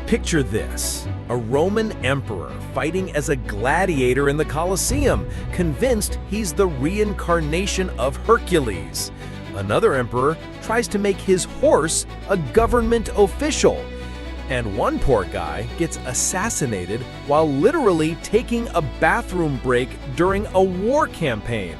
Picture this, a Roman emperor fighting as a gladiator in the Colosseum, convinced he's the reincarnation of Hercules. Another emperor tries to make his horse a government official. And one poor guy gets assassinated while literally taking a bathroom break during a war campaign.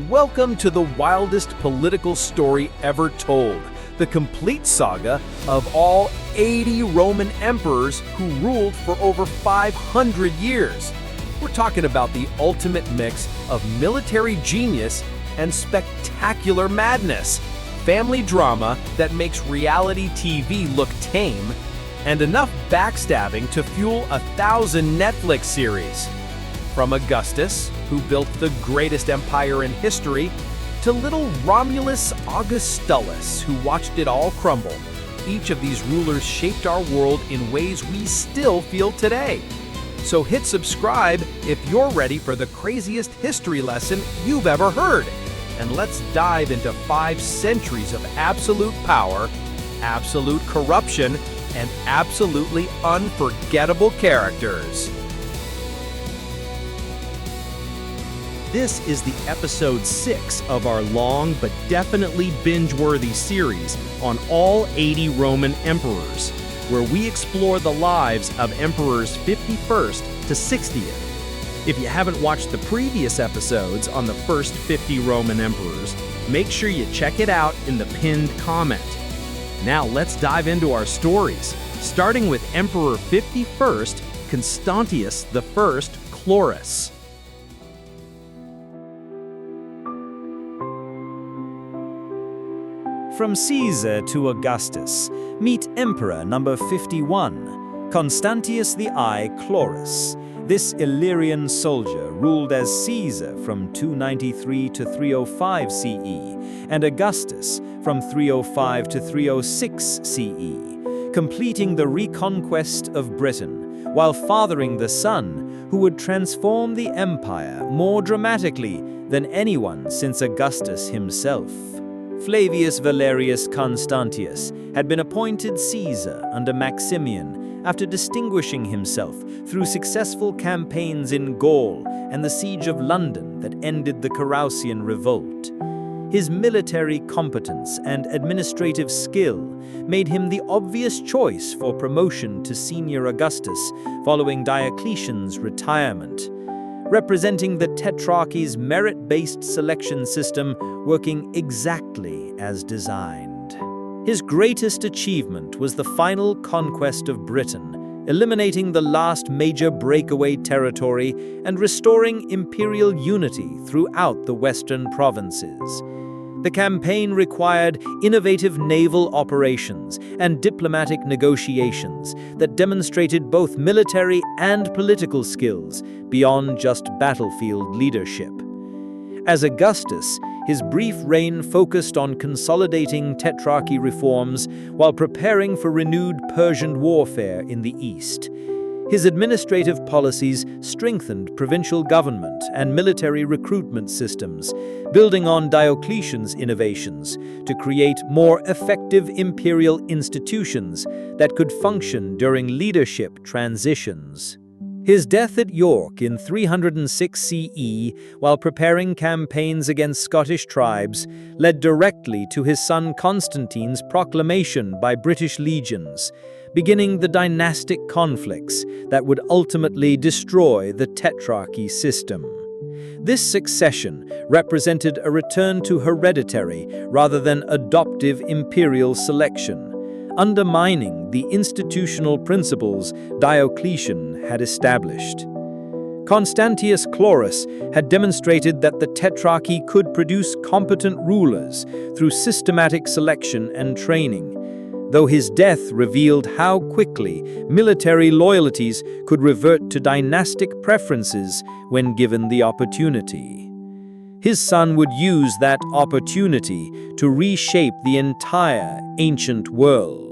Welcome to the wildest political story ever told, the complete saga of all 80 Roman emperors who ruled for over 500 years. We're talking about the ultimate mix of military genius and spectacular madness, family drama that makes reality TV look tame, and enough backstabbing to fuel 1,000 Netflix series. From Augustus, who built the greatest empire in history, to little Romulus Augustulus, who watched it all crumble. Each of these rulers shaped our world in ways we still feel today. So hit subscribe if you're ready for the craziest history lesson you've ever heard. And let's dive into 5 centuries of absolute power, absolute corruption, and absolutely unforgettable characters. This is the episode 6 of our long but definitely binge-worthy series on all 80 Roman emperors, where we explore the lives of emperors 51st to 60th. If you haven't watched the previous episodes on the first 50 Roman emperors, make sure you check it out in the pinned comment. Now let's dive into our stories, starting with Emperor 51st, Constantius I Chlorus. From Caesar to Augustus, meet Emperor number 51, Constantius I Chlorus. This Illyrian soldier ruled as Caesar from 293 to 305 CE, and Augustus from 305 to 306 CE, completing the reconquest of Britain, while fathering the son who would transform the empire more dramatically than anyone since Augustus himself. Flavius Valerius Constantius had been appointed Caesar under Maximian after distinguishing himself through successful campaigns in Gaul and the siege of London that ended the Carausian revolt. His military competence and administrative skill made him the obvious choice for promotion to Senior Augustus following Diocletian's retirement, representing the Tetrarchy's merit-based selection system working exactly as designed. His greatest achievement was the final conquest of Britain, eliminating the last major breakaway territory and restoring imperial unity throughout the western provinces. The campaign required innovative naval operations and diplomatic negotiations that demonstrated both military and political skills beyond just battlefield leadership. As Augustus, his brief reign focused on consolidating Tetrarchy reforms while preparing for renewed Persian warfare in the east. His administrative policies strengthened provincial government and military recruitment systems, building on Diocletian's innovations to create more effective imperial institutions that could function during leadership transitions. His death at York in 306 CE, while preparing campaigns against Scottish tribes, led directly to his son Constantine's proclamation by British legions, beginning the dynastic conflicts that would ultimately destroy the Tetrarchy system. This succession represented a return to hereditary rather than adoptive imperial selection, undermining the institutional principles Diocletian had established. Constantius Chlorus had demonstrated that the Tetrarchy could produce competent rulers through systematic selection and training, though his death revealed how quickly military loyalties could revert to dynastic preferences when given the opportunity. His son would use that opportunity to reshape the entire ancient world.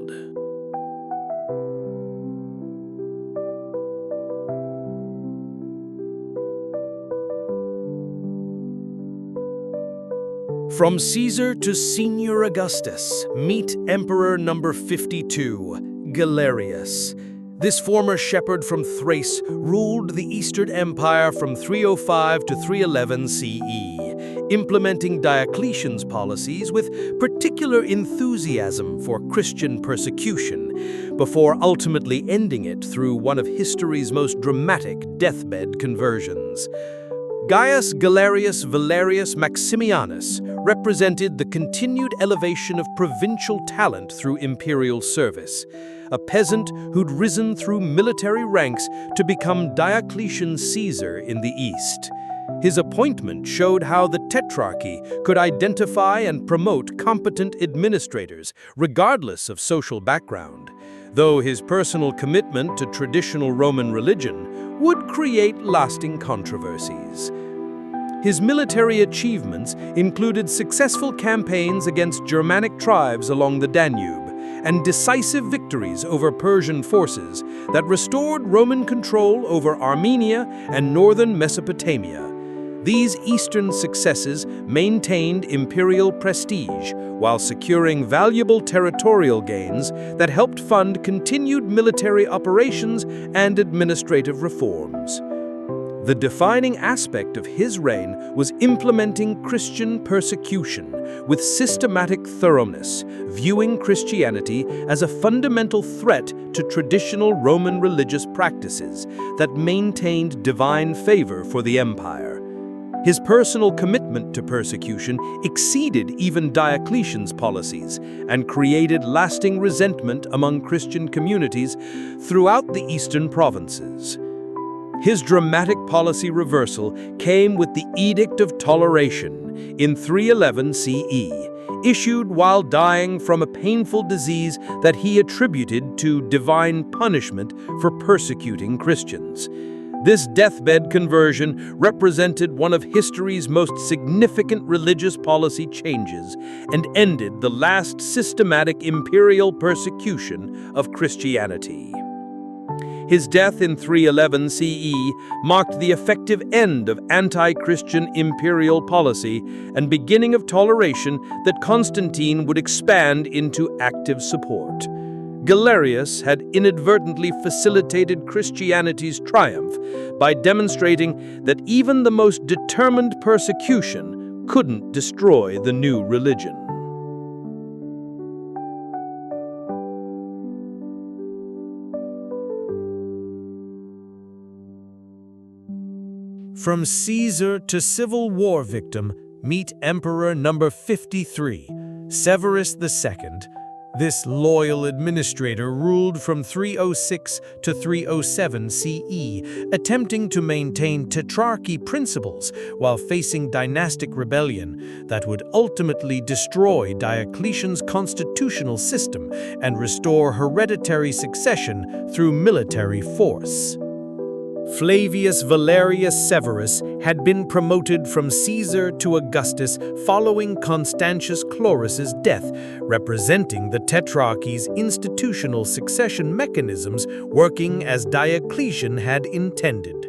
From Caesar to Senior Augustus, meet Emperor number 52, Galerius. This former shepherd from Thrace ruled the Eastern Empire from 305 to 311 CE, implementing Diocletian's policies with particular enthusiasm for Christian persecution, before ultimately ending it through one of history's most dramatic deathbed conversions. Gaius Galerius Valerius Maximianus represented the continued elevation of provincial talent through imperial service, a peasant who'd risen through military ranks to become Diocletian Caesar in the East. His appointment showed how the Tetrarchy could identify and promote competent administrators, regardless of social background, though his personal commitment to traditional Roman religion would create lasting controversies. His military achievements included successful campaigns against Germanic tribes along the Danube and decisive victories over Persian forces that restored Roman control over Armenia and northern Mesopotamia. These eastern successes maintained imperial prestige while securing valuable territorial gains that helped fund continued military operations and administrative reforms. The defining aspect of his reign was implementing Christian persecution with systematic thoroughness, viewing Christianity as a fundamental threat to traditional Roman religious practices that maintained divine favor for the empire. His personal commitment to persecution exceeded even Diocletian's policies and created lasting resentment among Christian communities throughout the eastern provinces. His dramatic policy reversal came with the Edict of Toleration in 311 CE, issued while dying from a painful disease that he attributed to divine punishment for persecuting Christians. This deathbed conversion represented one of history's most significant religious policy changes and ended the last systematic imperial persecution of Christianity. His death in 311 CE marked the effective end of anti-Christian imperial policy and beginning of toleration that Constantine would expand into active support. Galerius had inadvertently facilitated Christianity's triumph by demonstrating that even the most determined persecution couldn't destroy the new religion. From Caesar to Civil War victim, meet Emperor number 53, Severus II. This loyal administrator ruled from 306 to 307 CE, attempting to maintain tetrarchy principles while facing dynastic rebellion that would ultimately destroy Diocletian's constitutional system and restore hereditary succession through military force. Flavius Valerius Severus had been promoted from Caesar to Augustus following Constantius I Chlorus's death, representing the Tetrarchy's institutional succession mechanisms working as Diocletian had intended.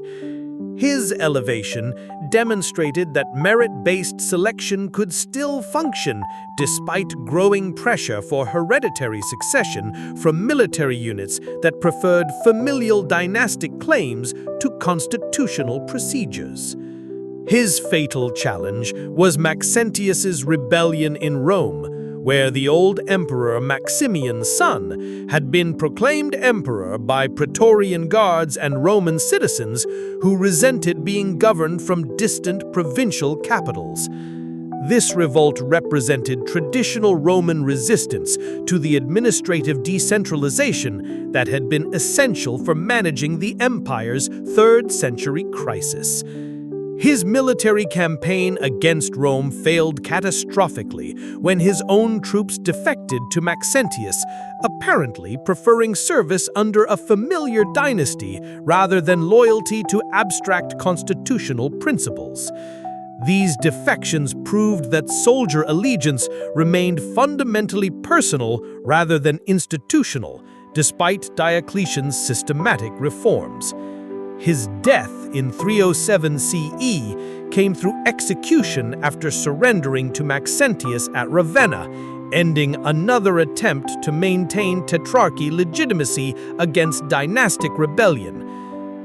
His elevation demonstrated that merit-based selection could still function despite growing pressure for hereditary succession from military units that preferred familial dynastic claims to constitutional procedures. His fatal challenge was Maxentius's rebellion in Rome, where the old emperor Maximian's son had been proclaimed emperor by Praetorian guards and Roman citizens who resented being governed from distant provincial capitals. This revolt represented traditional Roman resistance to the administrative decentralization that had been essential for managing the empire's third-century crisis. His military campaign against Rome failed catastrophically when his own troops defected to Maxentius, apparently preferring service under a familiar dynasty rather than loyalty to abstract constitutional principles. These defections proved that soldier allegiance remained fundamentally personal rather than institutional, despite Diocletian's systematic reforms. His death in 307 CE came through execution after surrendering to Maxentius at Ravenna, ending another attempt to maintain tetrarchy legitimacy against dynastic rebellion.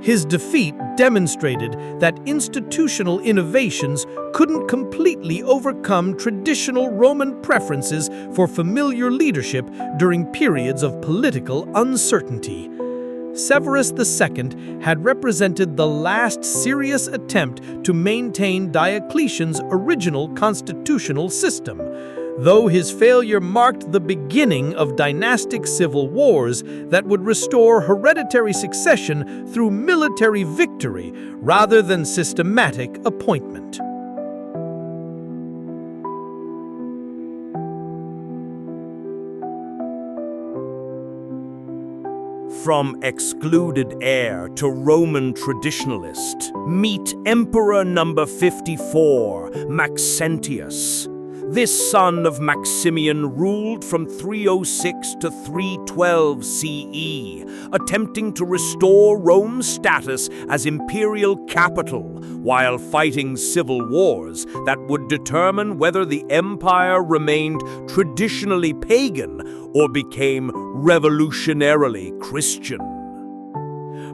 His defeat demonstrated that institutional innovations couldn't completely overcome traditional Roman preferences for familiar leadership during periods of political uncertainty. Severus II had represented the last serious attempt to maintain Diocletian's original constitutional system. Though his failure marked the beginning of dynastic civil wars that would restore hereditary succession through military victory rather than systematic appointment. From excluded heir to Roman traditionalist, meet Emperor number 54, Maxentius. This son of Maximian ruled from 306 to 312 CE, attempting to restore Rome's status as imperial capital while fighting civil wars that would determine whether the empire remained traditionally pagan or became revolutionarily Christian.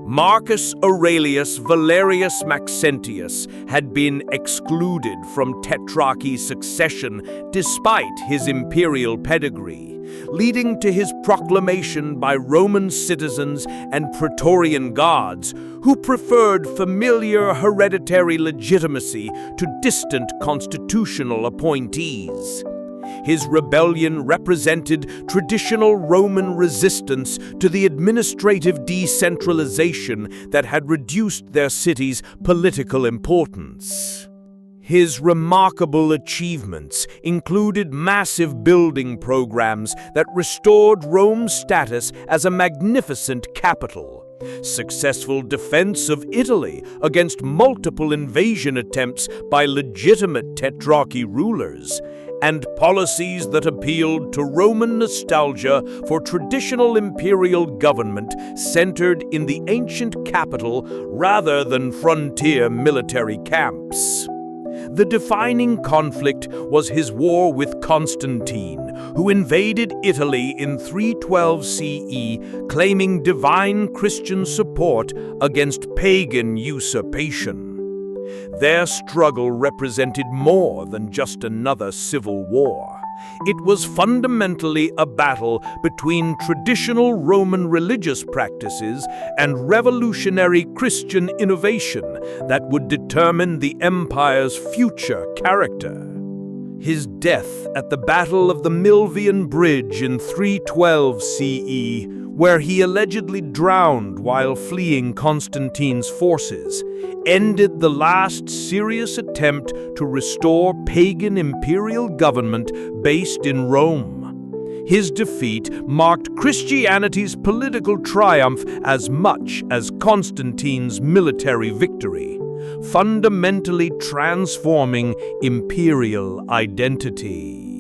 Marcus Aurelius Valerius Maxentius had been excluded from tetrarchy succession despite his imperial pedigree, leading to his proclamation by Roman citizens and Praetorian guards who preferred familiar hereditary legitimacy to distant constitutional appointees. His rebellion represented traditional Roman resistance to the administrative decentralization that had reduced their city's political importance. His remarkable achievements included massive building programs that restored Rome's status as a magnificent capital, successful defense of Italy against multiple invasion attempts by legitimate tetrarchy rulers, and policies that appealed to Roman nostalgia for traditional imperial government centered in the ancient capital rather than frontier military camps. The defining conflict was his war with Constantine, who invaded Italy in 312 CE, claiming divine Christian support against pagan usurpation. Their struggle represented more than just another civil war. It was fundamentally a battle between traditional Roman religious practices and revolutionary Christian innovation that would determine the empire's future character. His death at the Battle of the Milvian Bridge in 312 CE, where he allegedly drowned while fleeing Constantine's forces, ended the last serious attempt to restore pagan imperial government based in Rome. His defeat marked Christianity's political triumph as much as Constantine's military victory, fundamentally transforming imperial identity.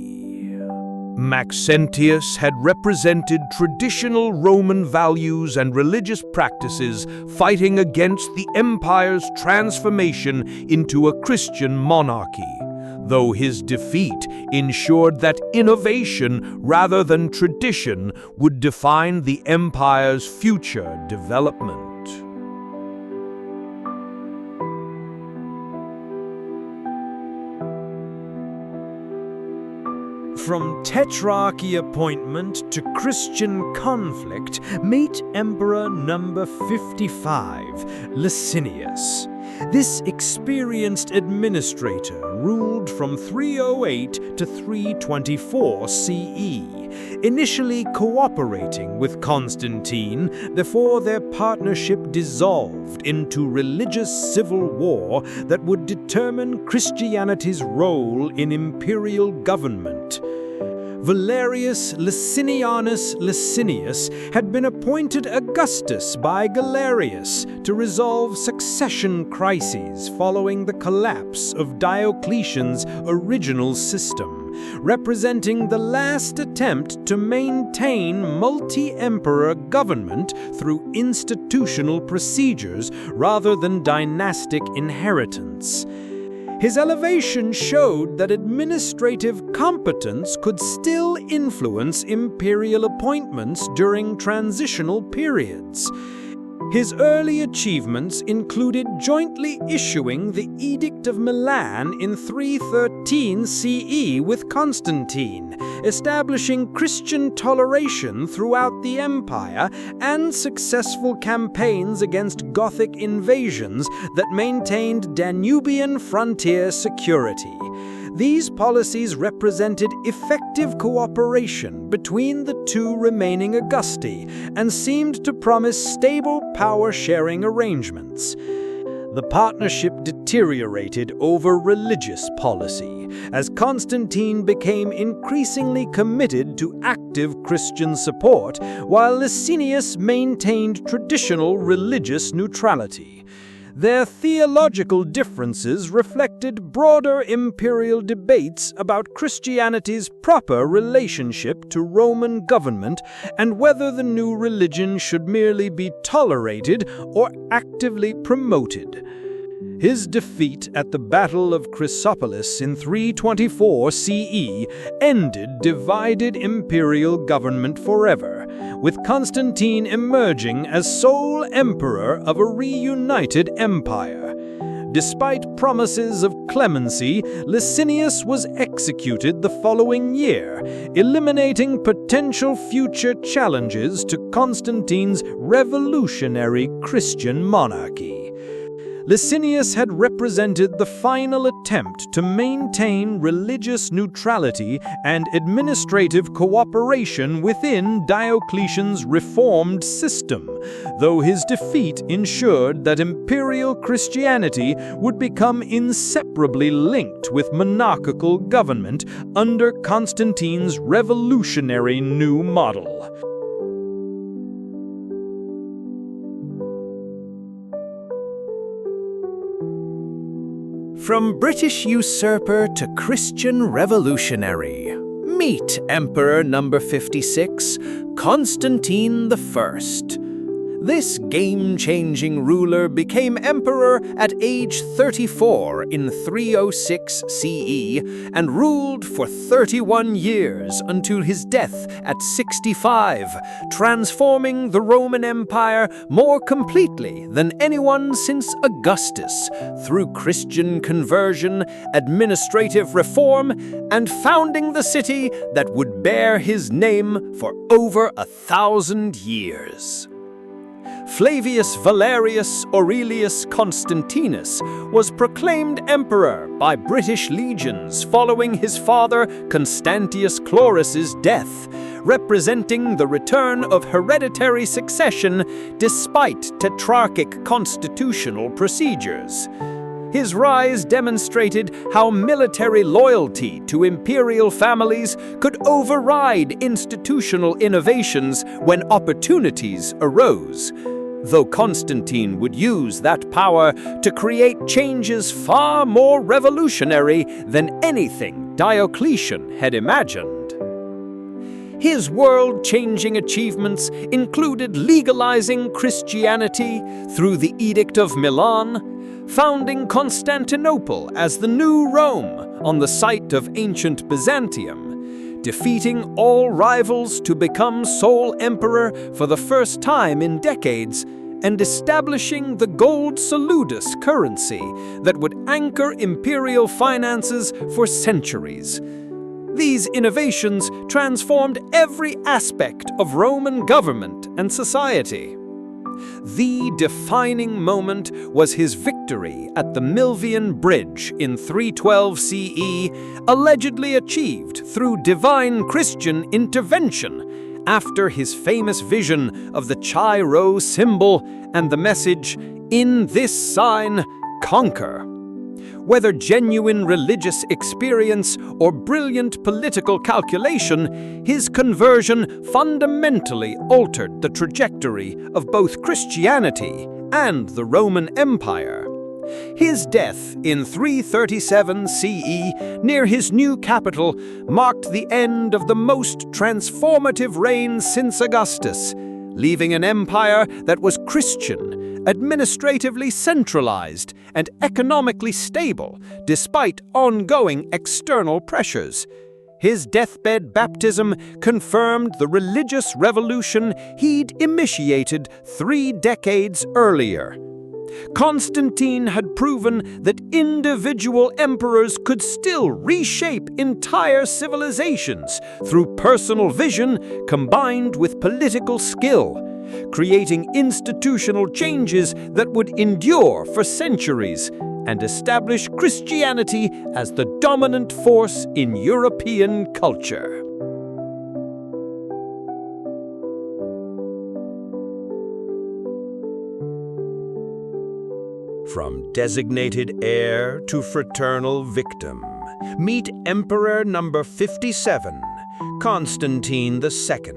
Maxentius had represented traditional Roman values and religious practices, fighting against the empire's transformation into a Christian monarchy, though his defeat ensured that innovation rather than tradition would define the empire's future development. From tetrarchy appointment to Christian conflict, meet Emperor number 55, Licinius. This experienced administrator ruled from 308 to 324 CE, initially cooperating with Constantine before their partnership dissolved into religious civil war that would determine Christianity's role in imperial government. Valerius Licinianus Licinius had been appointed Augustus by Galerius to resolve succession crises following the collapse of Diocletian's original system, representing the last attempt to maintain multi-emperor government through institutional procedures rather than dynastic inheritance. His elevation showed that administrative competence could still influence imperial appointments during transitional periods. His early achievements included jointly issuing the Edict of Milan in 313 CE with Constantine, establishing Christian toleration throughout the empire, and successful campaigns against Gothic invasions that maintained Danubian frontier security. These policies represented effective cooperation between the two remaining Augusti and seemed to promise stable power-sharing arrangements. The partnership deteriorated over religious policy, as Constantine became increasingly committed to active Christian support, while Licinius maintained traditional religious neutrality. Their theological differences reflected broader imperial debates about Christianity's proper relationship to Roman government and whether the new religion should merely be tolerated or actively promoted. His defeat at the Battle of Chrysopolis in 324 CE ended divided imperial government forever, with Constantine emerging as sole emperor of a reunited empire. Despite promises of clemency, Licinius was executed the following year, eliminating potential future challenges to Constantine's revolutionary Christian monarchy. Licinius had represented the final attempt to maintain religious neutrality and administrative cooperation within Diocletian's reformed system, though his defeat ensured that imperial Christianity would become inseparably linked with monarchical government under Constantine's revolutionary new model. From British usurper to Christian revolutionary, meet Emperor number 56, Constantine I. This game-changing ruler became emperor at age 34 in 306 CE and ruled for 31 years until his death at 65, transforming the Roman Empire more completely than anyone since Augustus through Christian conversion, administrative reform, and founding the city that would bear his name for over 1,000 years. Flavius Valerius Aurelius Constantinus was proclaimed emperor by British legions following his father Constantius I Chlorus's death, representing the return of hereditary succession despite tetrarchic constitutional procedures. His rise demonstrated how military loyalty to imperial families could override institutional innovations when opportunities arose, though Constantine would use that power to create changes far more revolutionary than anything Diocletian had imagined. His world-changing achievements included legalizing Christianity through the Edict of Milan, founding Constantinople as the new Rome on the site of ancient Byzantium, defeating all rivals to become sole emperor for the first time in decades, and establishing the gold solidus currency that would anchor imperial finances for centuries. These innovations transformed every aspect of Roman government and society. The defining moment was his victory at the Milvian Bridge in 312 CE, allegedly achieved through divine Christian intervention after his famous vision of the Chi Rho symbol and the message, "In this sign, conquer." Whether genuine religious experience or brilliant political calculation, his conversion fundamentally altered the trajectory of both Christianity and the Roman Empire. His death in 337 CE, near his new capital, marked the end of the most transformative reign since Augustus, leaving an empire that was Christian, administratively centralized, and economically stable despite ongoing external pressures. His deathbed baptism confirmed the religious revolution he'd initiated 3 decades earlier. Constantine had proven that individual emperors could still reshape entire civilizations through personal vision combined with political skill, creating institutional changes that would endure for centuries and establish Christianity as the dominant force in European culture. From designated heir to fraternal victim, meet Emperor number 57, Constantine II.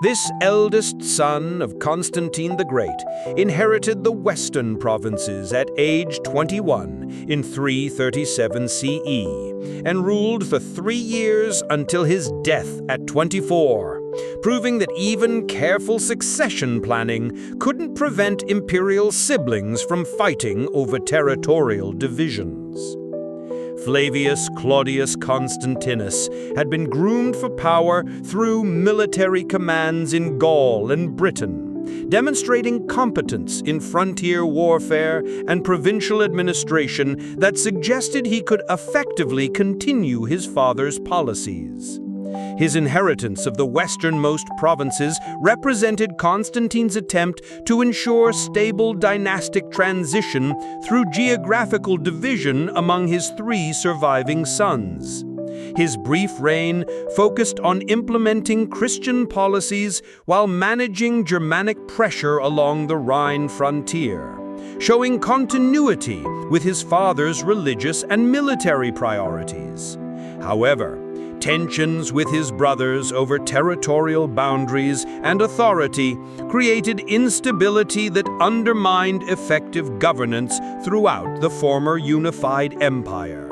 This eldest son of Constantine the Great inherited the western provinces at age 21 in 337 CE and ruled for 3 years until his death at 24, proving that even careful succession planning couldn't prevent imperial siblings from fighting over territorial divisions. Flavius Claudius Constantinus had been groomed for power through military commands in Gaul and Britain, demonstrating competence in frontier warfare and provincial administration that suggested he could effectively continue his father's policies. His inheritance of the westernmost provinces represented Constantine's attempt to ensure stable dynastic transition through geographical division among his 3 surviving sons. His brief reign focused on implementing Christian policies while managing Germanic pressure along the Rhine frontier, showing continuity with his father's religious and military priorities. However, tensions with his brothers over territorial boundaries and authority created instability that undermined effective governance throughout the former unified empire.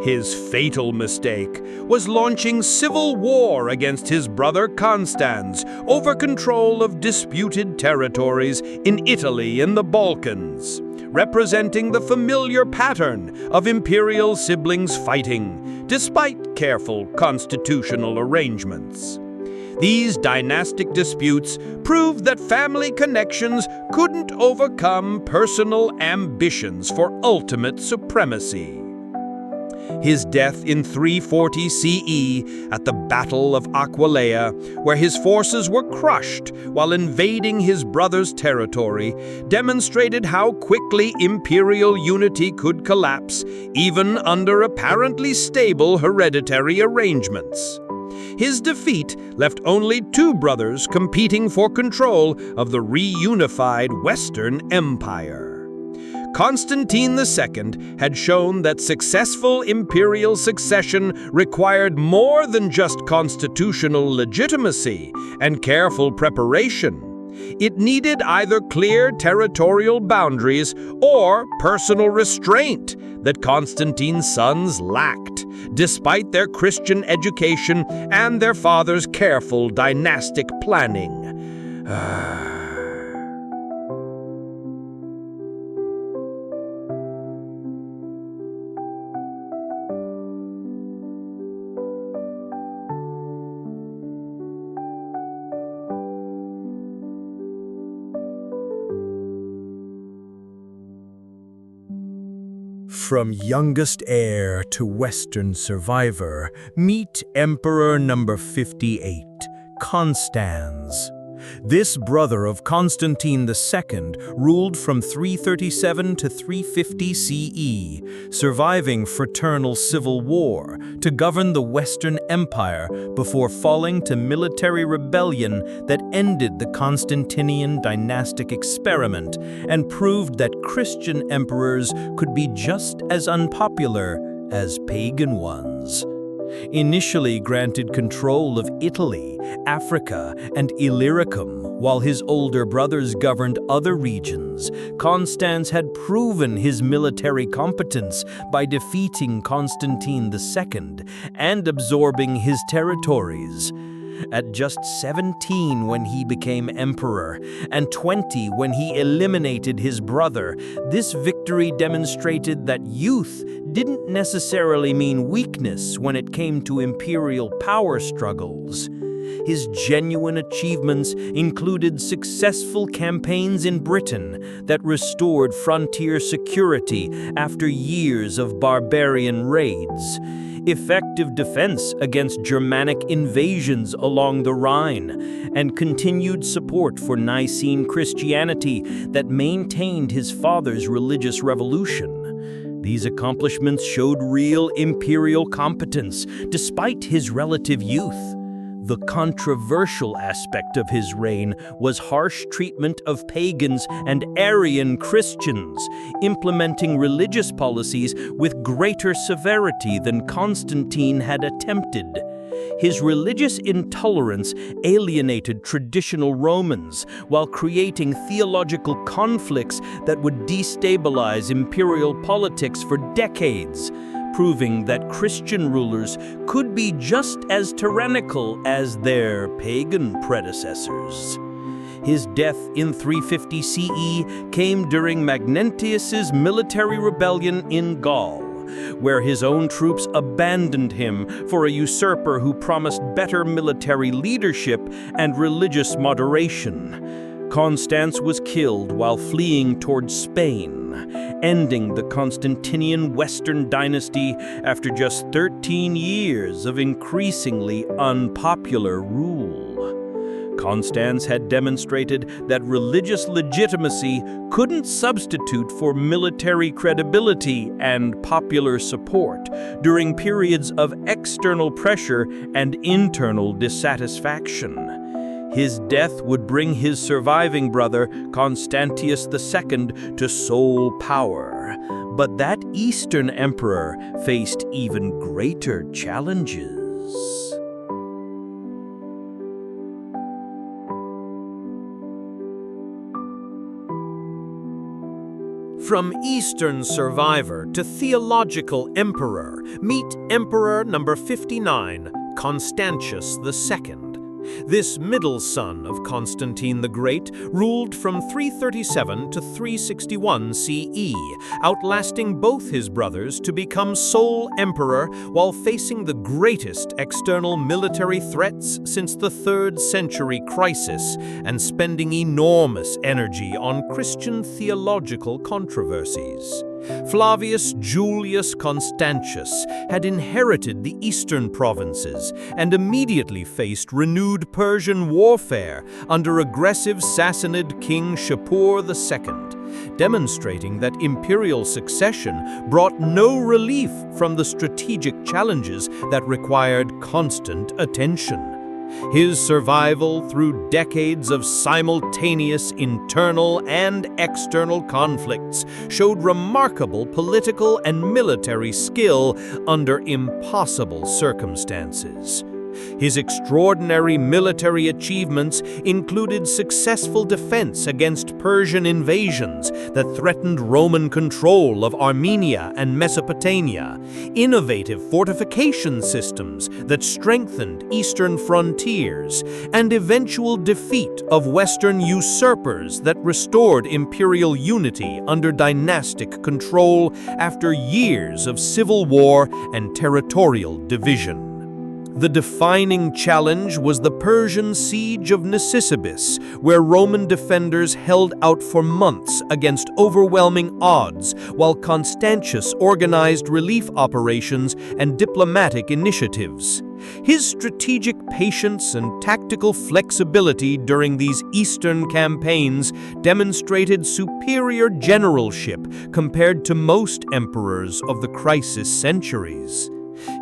His fatal mistake was launching civil war against his brother Constans over control of disputed territories in Italy and the Balkans, representing the familiar pattern of imperial siblings fighting, despite careful constitutional arrangements. These dynastic disputes proved that family connections couldn't overcome personal ambitions for ultimate supremacy. His death in 340 CE at the Battle of Aquileia, where his forces were crushed while invading his brother's territory, demonstrated how quickly imperial unity could collapse, even under apparently stable hereditary arrangements. His defeat left only 2 brothers competing for control of the reunified Western Empire. Constantine II had shown that successful imperial succession required more than just constitutional legitimacy and careful preparation. It needed either clear territorial boundaries or personal restraint that Constantine's sons lacked, despite their Christian education and their father's careful dynastic planning. From youngest heir to Western survivor, meet Emperor number 58, Constans. This brother of Constantine II ruled from 337 to 350 CE, surviving fraternal civil war to govern the Western Empire before falling to military rebellion that ended the Constantinian dynastic experiment and proved that Christian emperors could be just as unpopular as pagan ones. Initially granted control of Italy, Africa, and Illyricum, while his older brothers governed other regions, Constans had proven his military competence by defeating Constantine II and absorbing his territories. at just 17 when he became emperor, and 20 when he eliminated his brother. This victory demonstrated that youth didn't necessarily mean weakness when it came to imperial power struggles. His genuine achievements included successful campaigns in Britain that restored frontier security after years of barbarian raids, effective defense against Germanic invasions along the Rhine, and continued support for Nicene Christianity that maintained his father's religious revolution. These accomplishments showed real imperial competence despite his relative youth. The controversial aspect of his reign was harsh treatment of pagans and Arian Christians, implementing religious policies with greater severity than Constantine had attempted. His religious intolerance alienated traditional Romans while creating theological conflicts that would destabilize imperial politics for decades, proving that Christian rulers could be just as tyrannical as their pagan predecessors. His death in 350 CE came during Maxentius's military rebellion in Gaul, where his own troops abandoned him for a usurper who promised better military leadership and religious moderation. Constans was killed while fleeing towards Spain, ending the Constantinian Western dynasty after just 13 years of increasingly unpopular rule. Constans had demonstrated that religious legitimacy couldn't substitute for military credibility and popular support during periods of external pressure and internal dissatisfaction. His death would bring his surviving brother, Constantius II, to sole power. But that Eastern emperor faced even greater challenges. From Eastern survivor to theological emperor, meet Emperor number 59, Constantius II. This middle son of Constantine the Great ruled from 337 to 361 CE, outlasting both his brothers to become sole emperor while facing the greatest external military threats since the 3rd century crisis and spending enormous energy on Christian theological controversies. Flavius Julius Constantius had inherited the eastern provinces and immediately faced renewed Persian warfare under aggressive Sassanid King Shapur II, demonstrating that imperial succession brought no relief from the strategic challenges that required constant attention. His survival through decades of simultaneous internal and external conflicts showed remarkable political and military skill under impossible circumstances. His extraordinary military achievements included successful defense against Persian invasions that threatened Roman control of Armenia and Mesopotamia, innovative fortification systems that strengthened eastern frontiers, and eventual defeat of Western usurpers that restored imperial unity under dynastic control after years of civil war and territorial division. The defining challenge was the Persian siege of Nisibis, where Roman defenders held out for months against overwhelming odds, while Constantius organized relief operations and diplomatic initiatives. His strategic patience and tactical flexibility during these eastern campaigns demonstrated superior generalship compared to most emperors of the crisis centuries.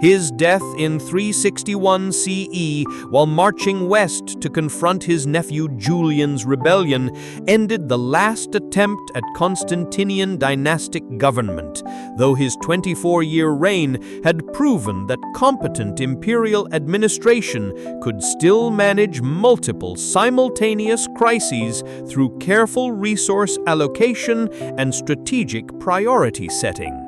His death in 361 CE, while marching west to confront his nephew Julian's rebellion, ended the last attempt at Constantinian dynastic government, though his 24-year reign had proven that competent imperial administration could still manage multiple simultaneous crises through careful resource allocation and strategic priority setting.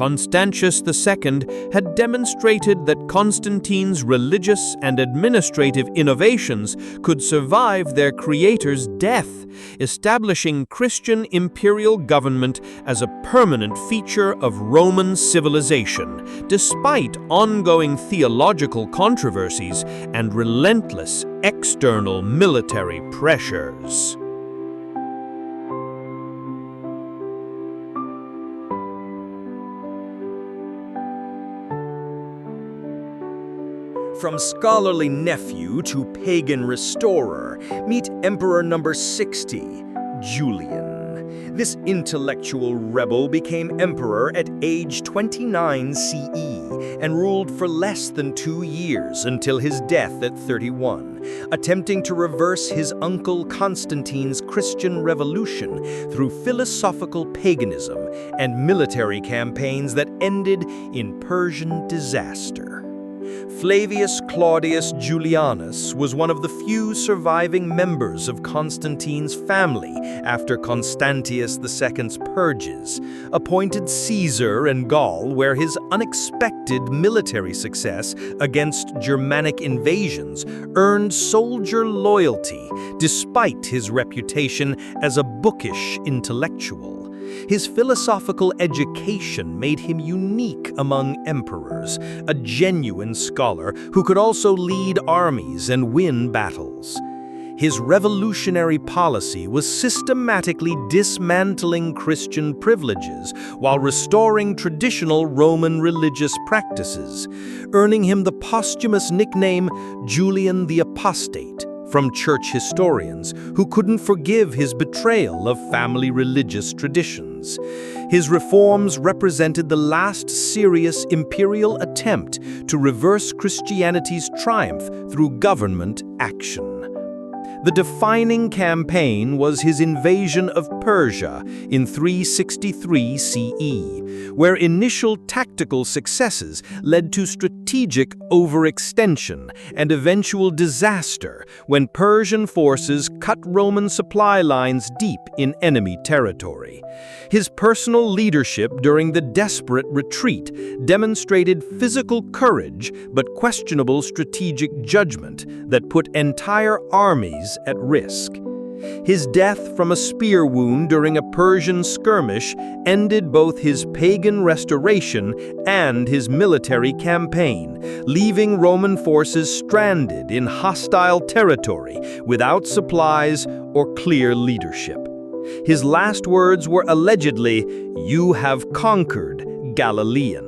Constantius II had demonstrated that Constantine's religious and administrative innovations could survive their creator's death, establishing Christian imperial government as a permanent feature of Roman civilization, despite ongoing theological controversies and relentless external military pressures. From scholarly nephew to pagan restorer, meet Emperor number 60, Julian. This intellectual rebel became emperor at age 29 CE and ruled for less than 2 years until his death at 31, attempting to reverse his uncle Constantine's Christian revolution through philosophical paganism and military campaigns that ended in Persian disaster. Flavius Claudius Julianus was one of the few surviving members of Constantine's family after Constantius II's purges, appointed Caesar in Gaul, where his unexpected military success against Germanic invasions earned soldier loyalty despite his reputation as a bookish intellectual. His philosophical education made him unique among emperors, a genuine scholar who could also lead armies and win battles. His revolutionary policy was systematically dismantling Christian privileges while restoring traditional Roman religious practices, earning him the posthumous nickname Julian the Apostate from church historians who couldn't forgive his betrayal of family religious traditions. His reforms represented the last serious imperial attempt to reverse Christianity's triumph through government action. The defining campaign was his invasion of Persia in 363 CE, where initial tactical successes led to strategic overextension and eventual disaster when Persian forces cut Roman supply lines deep in enemy territory. His personal leadership during the desperate retreat demonstrated physical courage but questionable strategic judgment that put entire armies at risk. His death from a spear wound during a Persian skirmish ended both his pagan restoration and his military campaign, leaving Roman forces stranded in hostile territory without supplies or clear leadership. His last words were allegedly, "You have conquered, Galilean,"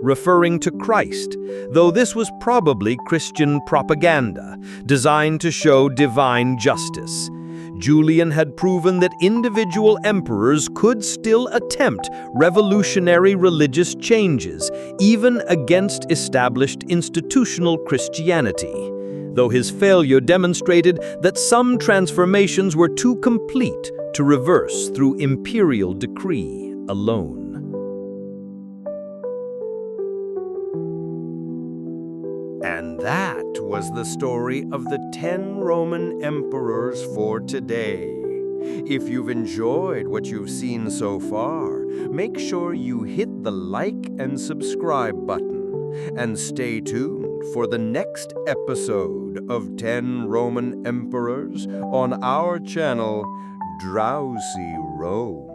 referring to Christ, though this was probably Christian propaganda, designed to show divine justice. Julian had proven that individual emperors could still attempt revolutionary religious changes, even against established institutional Christianity, though his failure demonstrated that some transformations were too complete to reverse through imperial decree alone. And that was the story of the 10 Roman emperors for today. If you've enjoyed what you've seen so far, make sure you hit the like and subscribe button, and stay tuned for the next episode of 10 Roman Emperors on our channel, Drowsy Rome.